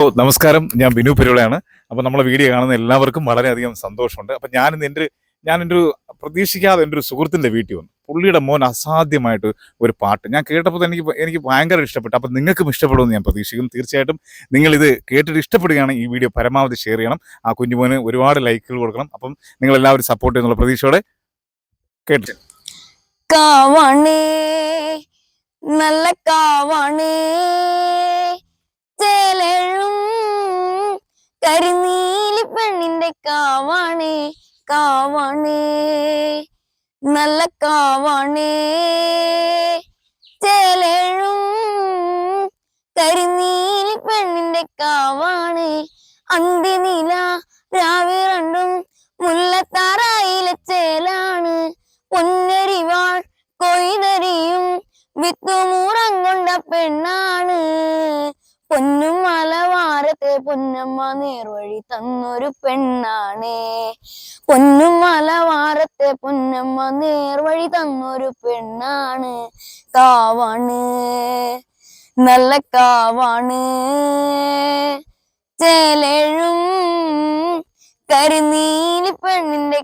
നമസ്കാരം, ഞാൻ ബിനു പെരുവിളയാണ്. അപ്പോൾ നമ്മളെ വീഡിയോ കാണുന്ന എല്ലാവർക്കും വളരെയധികം സന്തോഷമുണ്ട്. അപ്പം ഞാൻ എൻ്റെ ഒരു പ്രതീക്ഷിക്കാതെ എൻ്റെ ഒരു സുഹൃത്തിൻ്റെ വീട്ടിൽ വന്നു. പുള്ളിയുടെ മോൻ അസാധ്യമായിട്ട് ഒരു പാട്ട് ഞാൻ കേട്ടപ്പോൾ എനിക്ക് ഭയങ്കര ഇഷ്ടപ്പെട്ടു. അപ്പം നിങ്ങൾക്കും ഇഷ്ടപ്പെടുമെന്ന് ഞാൻ പ്രതീക്ഷിക്കുന്നു. തീർച്ചയായിട്ടും നിങ്ങളിത് കേട്ടിട്ട് ഇഷ്ടപ്പെടുകയാണെങ്കിൽ ഈ വീഡിയോ പരമാവധി ഷെയർ ചെയ്യണം. ആ കുഞ്ഞുമോന് ഒരുപാട് ലൈക്കുകൾ കൊടുക്കണം. അപ്പം നിങ്ങളെല്ലാവരും സപ്പോർട്ട് ചെയ്യുന്നുള്ള പ്രതീക്ഷയോടെ കേട്ടു. കാവാണേ നല്ല കാവാണേ ചേലെഴും കരിനീലി പെണ്ണിന്റെ കാവാണേ കാവാണേ നല്ല കാവാണേ ചേലെഴും കരിനീലി പെണ്ണിന്റെ കാവാണേ അന്തിനില രാവിരണ്ടും മുല്ലത്താറായിലെ ചേലാണ് പൊന്നരിവാൾ കൊയ്തരിയും വിത്തുമൂറം കൊണ്ട പെണ്ണാണ് പൊന്നും മലവാരത്തെ പൊന്നമ്മ നേർവഴി തന്നൊരു പെണ്ണാണ് പൊന്നും മലവാരത്തെ പൊന്നമ്മ നേർവഴി തന്നൊരു പെണ്ണാണ് കാവാണ് നല്ല കാവാണ് ചേലെഴും കരിനീലി പെണ്ണിന്റെ